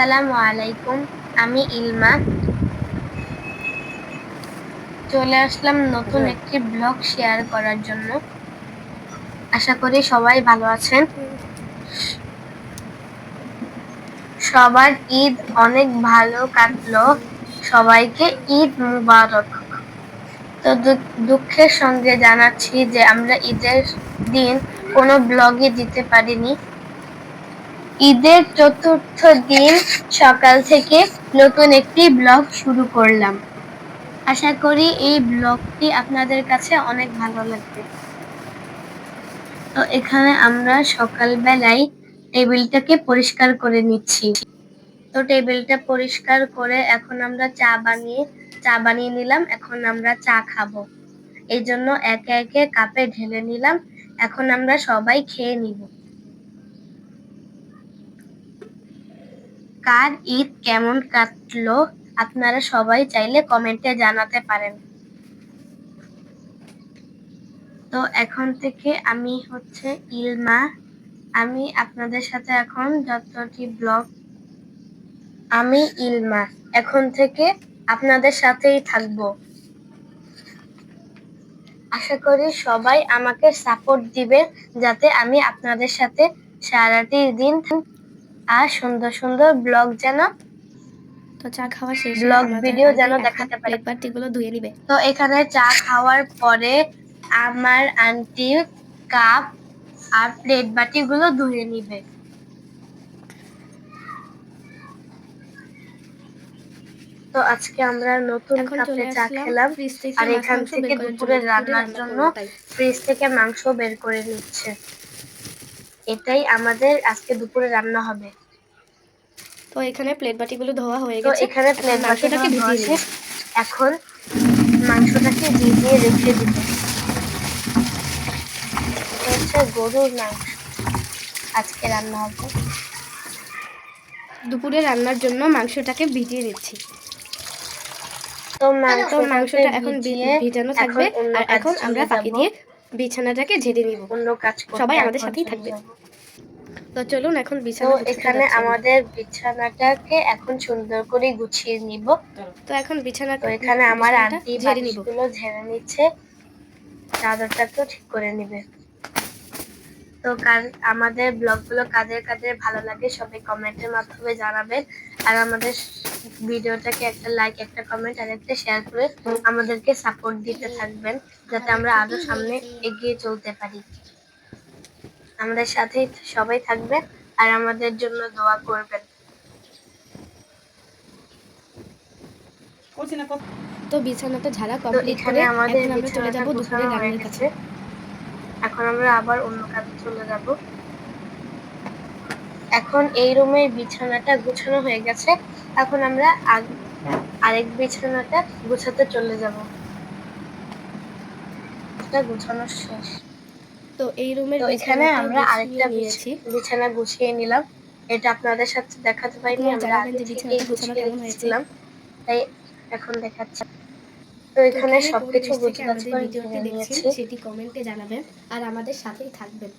আসসালামু আলাইকুম। আমি ইলমা। চলে আসলাম নতুন একটি ব্লগ শেয়ার করার জন্য। আশা করি সবাই ভালো আছেন। সবার ঈদ অনেক ভালো কাটলো। সবাইকে ঈদ মুবারক। তো দুঃখের সঙ্গে জানাচ্ছি যে আমরা ঈদের দিন কোনো ব্লগই দিতে পারিনি। ঈদের চতুর্থ দিন সকাল থেকে নতুন একটি ব্লগ শুরু করলাম। আশা করি এই ব্লগটি আপনাদের কাছে অনেক ভালো লাগবে। তো এখানে আমরা সকালবেলায় টেবিলটাকে পরিষ্কার করে নিচ্ছি। তো টেবিলটা পরিষ্কার করে এখন আমরা চা বানিয়ে নিলাম। এখন আমরা চা খাবো। এই জন্য একে একে কাপে ঢেলে নিলাম। এখন আমরা সবাই খেয়ে নিব। কার ঈদ কেমন কাটলো আপনারা সবাই চাইলে কমেন্টে জানাতে পারেন। তো এখন থেকে আমি হচ্ছে ইলমা। আমি আপনাদের সাথে এখন যতটি ব্লগ আমি ইলমা এখন থেকে আপনাদের সাথেই থাকবো। আশা করি সবাই আমাকে সাপোর্ট দিবে যাতে আমি আপনাদের সাথে সারাটি দিন আর সুন্দর সুন্দর ব্লগ যেন তো চা খাওয়া শেষে ব্লগ ভিডিও যেন এখন দেখাতে পারি। প্লেট বাটিগুলো ধুয়ে নিবে। তো এখানে চা খাওয়ার পরে আমার আন্টি কাপ আর প্লেট বাটিগুলো ধুয়ে নিবে। তো আজকে আমরা নতুন এখন কাপে চলে চা আসলাম খেলাম ফ্রিজ থেকে আর মাছ এখান মাংস থেকে বের করার জন্য, দুপুরের দুপুরে রান্নার রান্না জন্য করবো তাই। ফ্রিজ থেকে মাংস বের করে নিচ্ছে। এটাই আমাদের আজকে দুপুরে রান্না হবে। তো এখানে প্লেট বাটিগুলো ধোয়া হয়ে তো গেছে। এখানে এখন প্লেট মাংসটাকে বাটিগুলো ধোয়া ভিজিয়ে নিব। শেষ। এখন মাংসটাকে ভিজিয়ে রেখে দিব। এটা হচ্ছে গরুর মাংস আজকে রান্না হবে। দুপুরে রান্নার জন্য মাংসটাকে ভিজিয়ে নিচ্ছি। তো তো মাংসটা এখন ভিজানো থাকবে। অন্য আর কাজে এখন আমরা চলে ফাঁকি যাব। দিয়ে বিছানাটাকে ঝেড়ে নিব। অন্য কাজ করতে সবাই আমাদের এখন সাথেই চলে থাকবে। যাব। তো চলুন এখন তো বিছানা গুছাতে এখানে যাচ্ছি আমরা। আমাদের বিছানাটাকে এখন সুন্দর করে গুছিয়ে নিব। তো এখন তো এখানে আমার বিছানাটা আন্টি ঝেড়ে নিব। বালিশগুলো ঝেড়ে নিচ্ছে। চাদরটাকেও ঠিক করে নিবে। তো আমাদের ব্লগগুলো কাদের কাদের ভালো লাগে সবাই কমেন্টের মাধ্যমে জানাবেন। আর আমাদের ভিডিওটাকে একটা লাইক, একটা কমেন্ট আর একটা শেয়ার করে আমাদেরকে সাপোর্ট দিতে থাকবেন যাতে আমরা আরো সামনে এগিয়ে চলতে পারি। আমাদের সাথেই সবাই থাকবেন আর আমাদের জন্য দোয়া করবেন। তো বিছানাটা ঝাড়া তো কমপ্লিট এখানে করে আমাদের এখন আমরা চলে বিছানাটা যাব গোছানো দুপুরের হয়ে রান্নার কাছে। গেছে। এখন আমরা আবার অন্য কাজে চলে যাব। এখন এই রুমের বিছানাটা গোছানো হয়ে গেছে। এখন আমরা আরেক বিছানাটা গোছাতে চলে যাব। এটা গোছানো শেষ। তো এই রুমের তো এখানে বিছানাটা আমরা গুছিয়ে আরেকটা নিয়েছি। বিছানা গুছিয়ে নিলাম। এটা আপনাদের সাথে দেখাতে পারিনি, আপনারা আমরা জানাবেন আগে যে থেকেই বিছানাটা গোছানো গুছিয়ে কেমন হয়েছে। রেখেছিলাম, তাই এখন দেখাচ্ছি। তো তো এখানে কে কোন সবকিছু দেশ থেকে গুছগাছ আমাদের করে ভিডিওটি ধুয়ে দেখছেন নিয়েছি। সেটি কমেন্টে জানাবেন আর আমাদের সাথেই থাকবেন।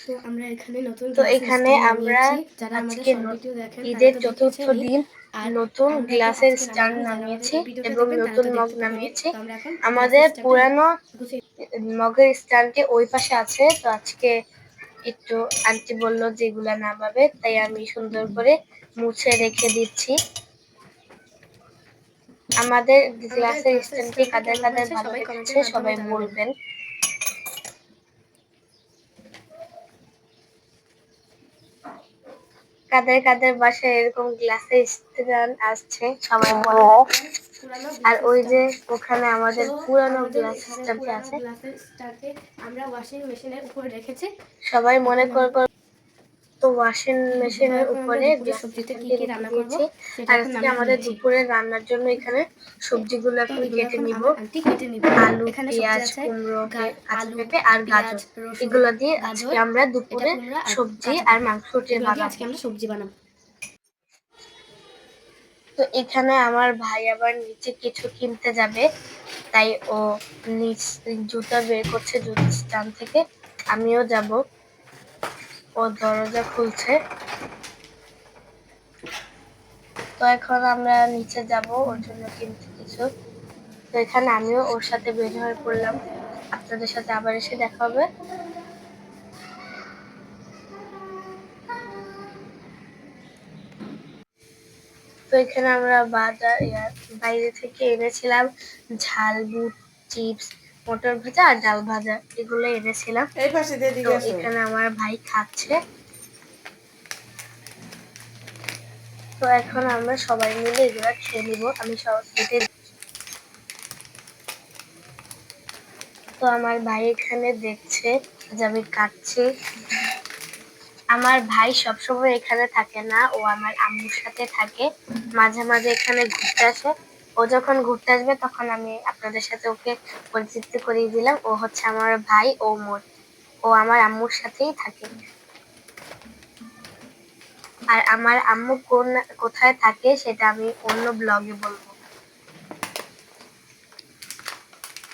তো আমরা এখানে নতুন তো গ্লাসের এখানে স্ট্যান্ড আমরা নামিয়েছি। যারা আমাদের আজকে শর্ট ভিডিও দেখেন তারা ঈদের তো চতুর্থ দেখেছেনই। দিন আর নতুন আমরা তো গ্লাসের আজকে স্ট্যান্ড নামাইনি। যারা আমাদের নামিয়েছি এই ভিডিওটা এবং দেখবেন তারা নতুন তো মগ দেখতে পাবেনই। নামিয়েছি। তো আমরা এখন আমাদের গ্লাসের স্ট্যান্ডটা পুরানো গুছিয়ে। মগের স্ট্যান্ডটি ওই পাশে আছে। তো আজকে একটু আন্টি বললো যে এগুলা নামাবে, তাই আমি সুন্দর করে মুছে রেখে দিচ্ছি। আমাদের আমাদের গ্লাসের গ্লাসের স্ট্যান্ডটি স্ট্যান্ডটা কাদের কেমন কাদের হয়েছে ভালো সবাই লেগেছে কমেন্টের মাধ্যমে সবাই জানাবেন। বলবেন। কাদের কাদের বাসায় এরকম গ্লাসের স্ট্যান্ড আসছে সবাই বলবেন। পুরানো আর গ্লাসের ওই যে স্ট্যান্ড। ওখানে তো আমাদের পুরানো আমাদের গ্লাস এখানে স্ট্যান্ডটি পুরানো আছে। গ্লাসের স্ট্যান্ডে আমরা ওয়াশিং মেশিনের উপর রেখেছি। সবাই মনে এখন করবে তো ওয়াশিং মেশিনের এখন আমরা উপরে দুপুরে গ্লাস সবজিতে কি স্ট্যান্ডটি কি রেখে রান্না করব দিয়েছি। সেটা আর এখন আজকে নামিয়ে আমাদের নিয়েছি। দুপুরের রান্নার জন্য এখানে সবজিগুলো তো এখন এগুলো কেটে এখন নিব। আমার আন্টি কেটে নিবে। আলু, এখানে সবজি পেঁয়াজ, আছে কুমড়ো, কাঁচা আলু, পেঁপে আর পেঁয়াজ, গাজর। রসুন, এগুলো দিয়ে আজকে গাজর, আমরা এটা দুপুরে কুমড়া আর সবজি কাঁচা আর পেঁপে। মাংসটি এগুলো দিয়ে আজকে বানাবো। আমরা সবজি বানাবো। তো এখানে আমার ভাই আবার নিচে কিছু কিনতে যাবে, তাই ও জুতা বের করছে জুতা স্ট্যান্ড থেকে। আমিও যাব। ও দরজা খুলছে। তো এখন আমরা নিচে যাব ওর জন্য কিনতে কিছু। তো এখানে আমিও ওর সাথে বের হয়ে পড়লাম। আপনাদের সাথে আবার এসে দেখা হবে। তো এখানে আমরা বাইরে থেকে এনেছিলাম ঝাল বুট, চিপস, মটর ভাজা আর ডাল ভাজা, এগুলো এনেছিলাম। তো এখানে আমার ভাই খাচ্ছে। তো এখন আমরা সবাই মিলে এগুলো খেয়ে নিব। আমি সব কেটে। তো আমার ভাই এখানে দেখছে যে আমি কাটছি। আমার ভাই সবসময় এখানে থাকে না, ও আমার আম্মুর সাথে থাকে। মাঝে মাঝে এখানে ঘুরতে আসে। ও যখন ঘুরতে আসবে তখন আমি আপনাদের সাথে ওকে পরিচিত করিয়ে দিলাম। ও হচ্ছে আমার ভাই ও আমার আম্মুর সাথেই থাকে। আর আমার আম্মু কোথায় থাকে সেটা আমি অন্য ব্লগে বলবো।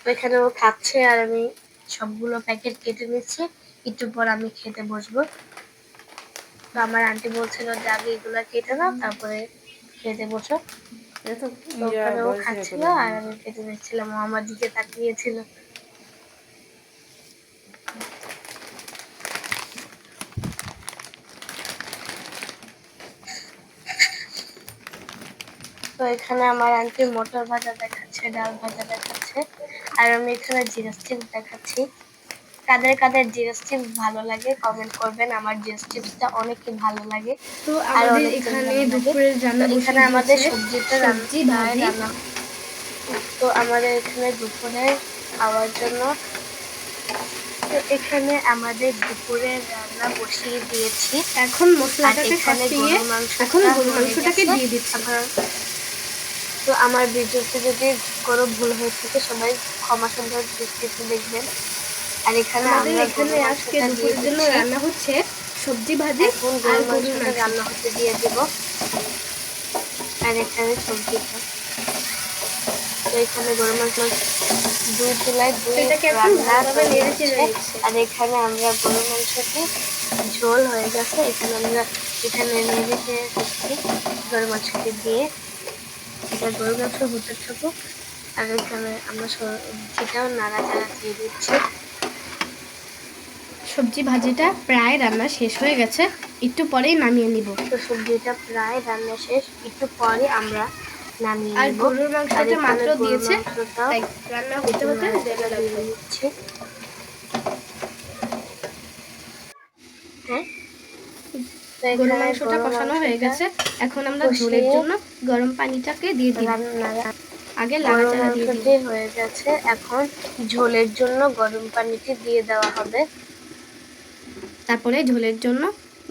তো এখানে ও খাচ্ছে আর আমি সবগুলো প্যাকেট কেটে নিচ্ছি। একটু পর আমি খেতে বসবো। তো আমার আন্টি বলছিল যে আগে এগুলা কেটে নাও, তারপরে খেতে বসো। তো ওখানে ও খাচ্ছিল আর আমি কেটে নিচ্ছিলাম। ও আমার দিকে তাকিয়েছিল। তো এখানে আমার আন্টি মটর ভাজা দেখাচ্ছে, ডাল ভাজা দেখাচ্ছে, আর আমি এখানে জিরা চিপস দেখাচ্ছি। কাদের কাদের জিরা চিপস ভালো লাগে কমেন্ট করবেন। আমার জিরা চিপসটা অনেকই ভালো লাগে। তো আর আমাদের অনেক এখানে ভালো লাগে। দুপুরের তো রান্না বসে এখানে আমাদের গিয়েছে, সবজিটা সবজি ভাজি। রান্না। তো আমাদের এখানে দুপুরে খাওয়ার জন্য। তো এখানে আমাদের দুপুরের রান্না বসিয়ে দিয়েছি। এখন আর মশলাটাকে এখানে কষিয়ে এখন গরুর মাংসটাকে মাংসটা দিয়ে দিচ্ছি। তো আমার ভিডিওতে যদি কোনো ভুল হয়ে থাকে সবাই ক্ষমা সুন্দর দৃষ্টিতে দেখবেন। আর এখানে আমাদের আমরা এখানে গরুর আজকে মাংসটা দিয়ে দুপুরের জন্য দিচ্ছি। রান্না হচ্ছে সবজি ভাজি এখন আর গরুর গরুর মাংসটা মাংস। রান্না হতে দিয়ে দিব। আর এখানে সবজিটা। তো এখানে গরুর মাংস দুই চুলায় এটাকে এখন রান্না ভালোভাবে তৈরি নেড়ে চেড়ে হচ্ছে। নিচ্ছে। আর এখানে আমরা গরুর মাংসটি ঝোল হয়ে গেছে। এখানে নেড়ে চেড়ে দিচ্ছি গরুর মাংসটি দিয়ে। এটা গরুর মাংস হতে থাকুক। আর এখানে আমরা সবজিটাও নাড়াচাড়া দিয়ে দিচ্ছি। সবজি ভাজিটা প্রায় রান্না শেষ হয়ে গেছে, একটু পরেই নামিয়ে নিব। তো সবজিটা প্রায় রান্না শেষ, একটু পরে আমরা নামিয়ে আর নিব। গরুর আর মাংসটা এখানে মাত্র গরুর দিয়েছে, মাংসটাও তাই রান্না হতে একটু হতে দেরি নাড়াচাড়া দিয়ে লাগবে। নিচ্ছি। হ্যাঁ, তো গরুর এখানে মাংসটা গরুর কষানো হয়ে মাংসটা গেছে। এখন আমরা ঝোলের কষিয়ে জন্য গরম পানিটাকে দিয়ে দিই। আগে গরুর লাড়াচাড়া দিয়ে দিই, মাংসটি হয়ে গেছে। এখন ঝোলের জন্য গরম পানিটি দিয়ে দেওয়া হবে। তারপরে ঝোলের জন্য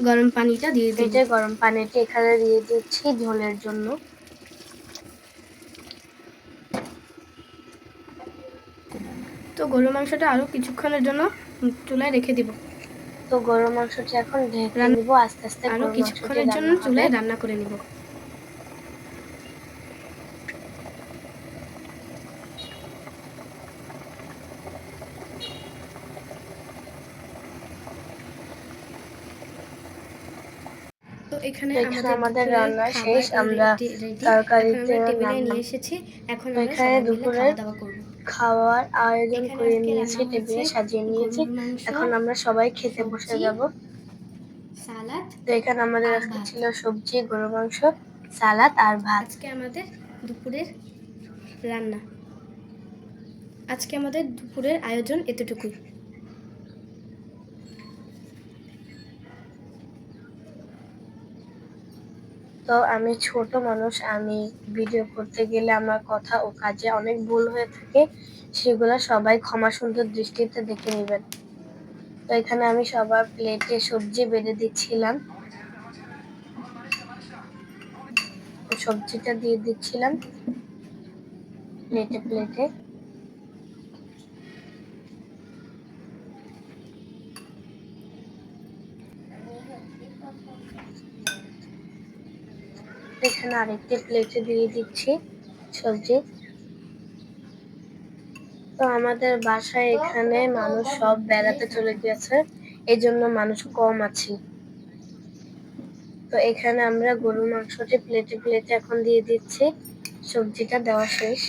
গরম পানিটা দিয়ে এই দিব। যে গরম পানিটি এখানে দিয়ে দিচ্ছি ঝোলের জন্য। তো গরুর মাংসটা আরো কিছুক্ষণের জন্য চুলায় রেখে দিব। তো গরুর মাংসটি এখন ঢেকে নিব। আস্তে আস্তে আরো গরুর মাংসটি কিছুক্ষণের জন্য রান্না হবে। চুলায় রান্না করে নিব। তো এখানে আমাদের দুপুরের রান্না খাবার শেষ। আমরা রেডি। এখন তরকারিতে আমরা টেবিলে নিয়ে নামলাম। এসেছি। এখন তো আমরা এখানে সবাই মিলে দুপুরের খাওয়া দাওয়া করব। খাওয়ার আয়োজন এখানে করে আজকে নিয়েছি, রান্না হয়েছে টেবিলে সাজিয়ে নিয়েছি। গরুর মাংস, এখন আমরা সবাই খেতে বসে সবজি, যাব। সালাদ তো এখানে আমাদের আর আজকে ভাত। ছিল সবজি, গরুর মাংস, সালাদ আর ভাত। আজকে আমাদের দুপুরের রান্না, আজকে আমাদের দুপুরের আয়োজন এতটুকুই। তো আমি ছোট মানুষ, আমি ভিডিও করতে গেলে আমার কথা ও কাজে অনেক ভুল হয়ে থাকে। সেগুলো সবাই ক্ষমা সুন্দর দৃষ্টিতে দেখে নেবেন। তো এখানে আমি সবার প্লেটে সবজি বেড়ে দিচ্ছিলাম। সবজিটা দিয়ে দিচ্ছিলাম প্লেটে প্লেটে। এখানে আরেকটি প্লেটে দিয়ে দিচ্ছি সবজি। তো আমাদের বাসায় এখানে মানুষ সব বেড়াতে চলে গেছে। এই জন্য মানুষ কম আছি। তো এখানে আমরা গরুর মাংসটি প্লেটে প্লেটে এখন দিয়ে দিচ্ছি। সবজিটা দেওয়া শেষ।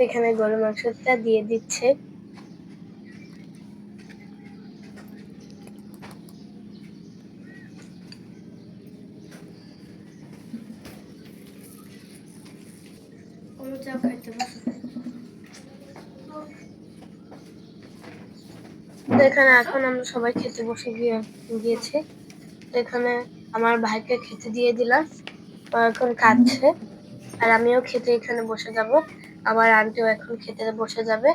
এখানে গরুর মাংসটা দিয়ে দিচ্ছে। তো এখানে এখন আমরা সবাই খেতে বসে গিয়েছি। তো এখানে আমার ভাইকে খেতে দিয়ে দিলাম, ও এখন খাচ্ছে। আর আমিও খেতে এখানে বসে যাব। আমার আন্টিও এখন খেতে বসে যাবে।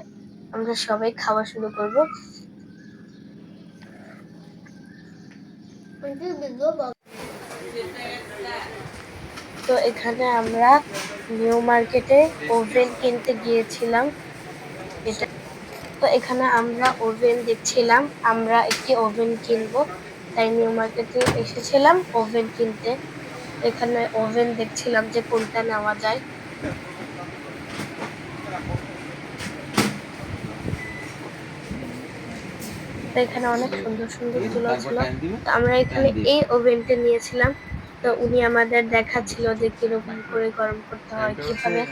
আমরা সবাই খাওয়া শুরু করব। তো এখানে আমরা নিউ মার্কেটে ওভেন কিনতে গিয়েছিলাম। এটা তো এখানে আমরা ওভেন দেখছিলাম, আমরা একটি ওভেন কিনবো, তাই নিউ মার্কেটে এসেছিলাম ওভেন কিনতে। এখানে ওভেন দেখছিলাম যে কোনটা নেওয়া যায়। তো এখানে অনেক সুন্দর সুন্দর চুলা ছিল। তো আমরা এখানে এই ওভেনটা নিয়েছিলাম। তো উনি আমাদের দেখাচ্ছিল যে কিরকম করে গরম করতে হয়, কিভাবে।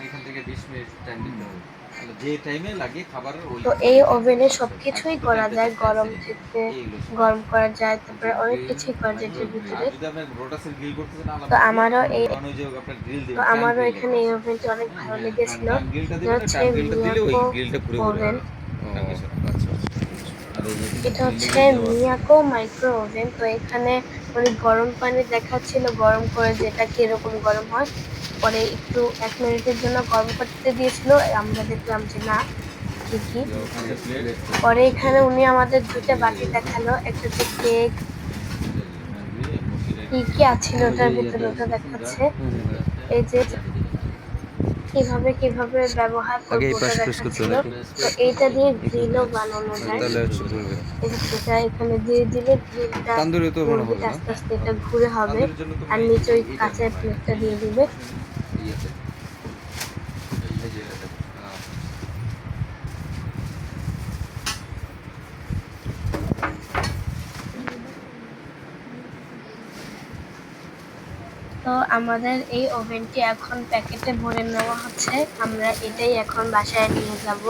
তো এই ওভেনে সবকিছুই করা যায়, গরম থেকে গরম করা যায়, তারপরে অনেক কিছুই করা যায় এটার ভিতরে। তো আমারও এখানে এই ওভেনটি অনেক ভালো লেগেছিল। এটা হচ্ছে মিয়াকো ওভেন। এটা হচ্ছে মিয়াকো মাইক্রো ওভেন। তো এখানে উনি গরম পানি দেখাচ্ছিল গরম করে, যেটা কিরকম গরম হয়। পরে একটু 1 মিনিটের জন্য গরম করতে দিয়েছিল, আমরা দেখলাম যে না ঠিকই। পরে এখানে উনি আমাদের 2টা বাটি দেখালো, একটাতে কেক, কি কি আছে ওটার ভিতরে ওটা দেখাচ্ছে। এই যে কিভাবে কিভাবে ব্যবহার করবো ওটা দেখাচ্ছিল। তো এইটা দিয়ে গ্রিলও বানানো যায়। এই যে সেটা এখানে দিয়ে দিলে গ্রিলটা আস্তে আস্তে এটা ঘুরে হবে, আর নিচে ওই কাঁচের প্লেটটা দিয়ে দিবে। তো আমাদের এই ওভেনটি এখন প্যাকেটে ভরে নেওয়া হচ্ছে। আমরা এটাই এখন বাসায় নিয়ে যাব।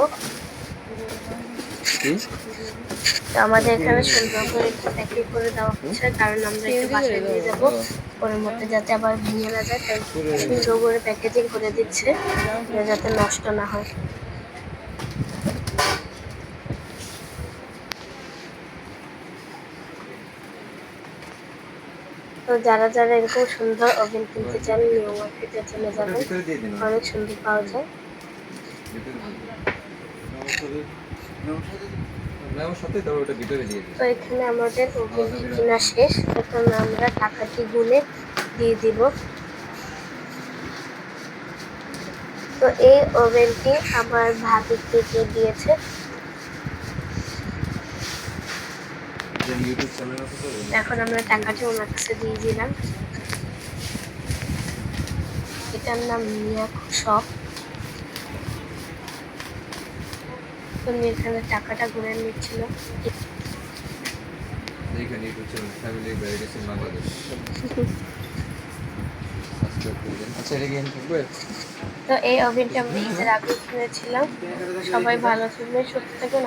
তো আমাদের এখানে সুন্দর করে প্যাকেট করে দেওয়া হচ্ছে, কারণ আমরা এটা বাসায় নিয়ে যাব ওর মধ্যে, যাতে আবার ভেঙে না যায়। তাই সুন্দর করে প্যাকেজিং করে দিচ্ছে যাতে নষ্ট না হয়। তো যারা যারা এরকম সুন্দর ওভেন কিনতে চান নিউ মার্কেটে চলে যাবেন, অনেক সুন্দর পাওয়া যায়। তো এখানে আমাদের ওভেনটি কেনা শেষ। এখন আমরা টাকাটি গুনে দিয়ে দিব। তো এই ওভেনটি আমার ভাবি থেকে দিয়েছে। এখন আমরা টাকাটি ওনার কাছে দিয়ে দিলাম। এটার নাম মিয়াকো শপ। উনি এখানে টাকাটা গুনে নিচ্ছিল। তো এই ওভেনটা আমি ঈদের আগে কিনেছিলাম। সবাই ভালো থাকবেন, সুস্থ থাকবেন।